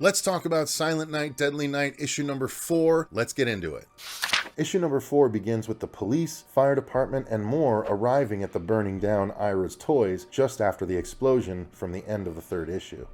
Let's talk about Silent Night, Deadly Night, issue number 4. Let's get into it. Issue number 4 begins with the police, fire department, and more arriving at the burning down Ira's toys just after the explosion from the end of the 3rd issue.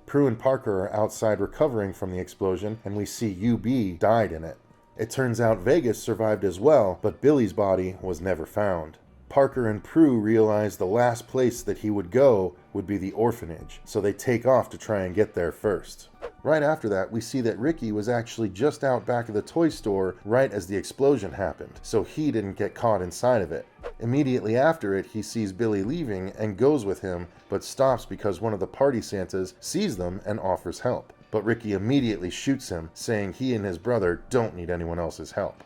Prue and Parker are outside recovering from the explosion, and we see UB died in it. It turns out Vegas survived as well, but Billy's body was never found. Parker and Prue realize the last place that he would go would be the orphanage, so they take off to try and get there first. Right after that, we see that Ricky was actually just out back of the toy store right as the explosion happened, so he didn't get caught inside of it. Immediately after it, he sees Billy leaving and goes with him, but stops because one of the party Santas sees them and offers help. But Ricky immediately shoots him, saying he and his brother don't need anyone else's help.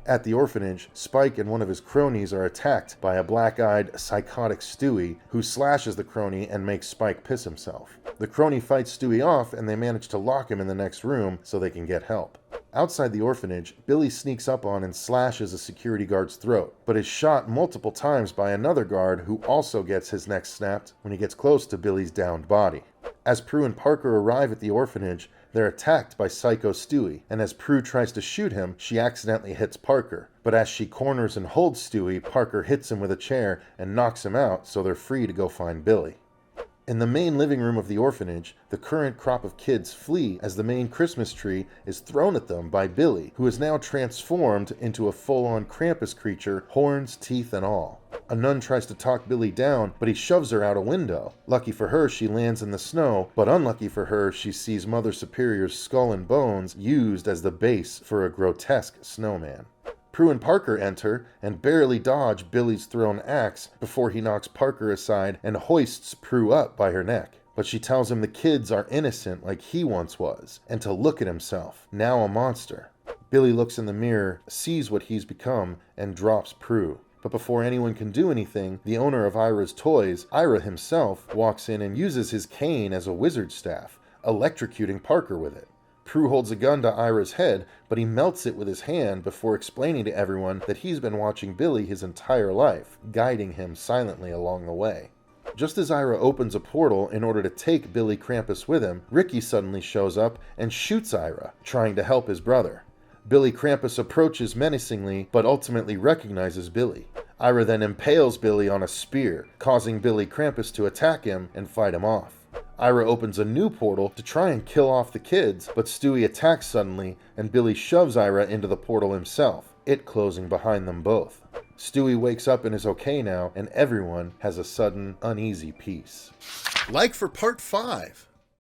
At the orphanage, Spike and one of his cronies are attacked by a black-eyed, psychotic Stewie, who slashes the crony and makes Spike piss himself. The crony fights Stewie off, and they manage to lock him in the next room so they can get help. Outside the orphanage, Billy sneaks up on and slashes a security guard's throat, but is shot multiple times by another guard who also gets his neck snapped when he gets close to Billy's downed body. As Prue and Parker arrive at the orphanage, they're attacked by Psycho Stewie, and as Prue tries to shoot him, she accidentally hits Parker. But as she corners and holds Stewie, Parker hits him with a chair and knocks him out, so they're free to go find Billy. In the main living room of the orphanage, the current crop of kids flee as the main Christmas tree is thrown at them by Billy, who is now transformed into a full-on Krampus creature, horns, teeth, and all. A nun tries to talk Billy down, but he shoves her out a window. Lucky for her, she lands in the snow, but unlucky for her, she sees Mother Superior's skull and bones used as the base for a grotesque snowman. Prue and Parker enter and barely dodge Billy's thrown axe before he knocks Parker aside and hoists Prue up by her neck. But she tells him the kids are innocent like he once was, and to look at himself, now a monster. Billy looks in the mirror, sees what he's become, and drops Prue. But before anyone can do anything, the owner of Ira's toys, Ira himself, walks in and uses his cane as a wizard staff, electrocuting Parker with it. Prue holds a gun to Ira's head, but he melts it with his hand before explaining to everyone that he's been watching Billy his entire life, guiding him silently along the way. Just as Ira opens a portal in order to take Billy Krampus with him, Ricky suddenly shows up and shoots Ira, trying to help his brother. Billy Krampus approaches menacingly, but ultimately recognizes Billy. Ira then impales Billy on a spear, causing Billy Krampus to attack him and fight him off. Ira opens a new portal to try and kill off the kids, but Stewie attacks suddenly, and Billy shoves Ira into the portal himself, it closing behind them both. Stewie wakes up and is okay now, and everyone has a sudden, uneasy peace. Like for part 5.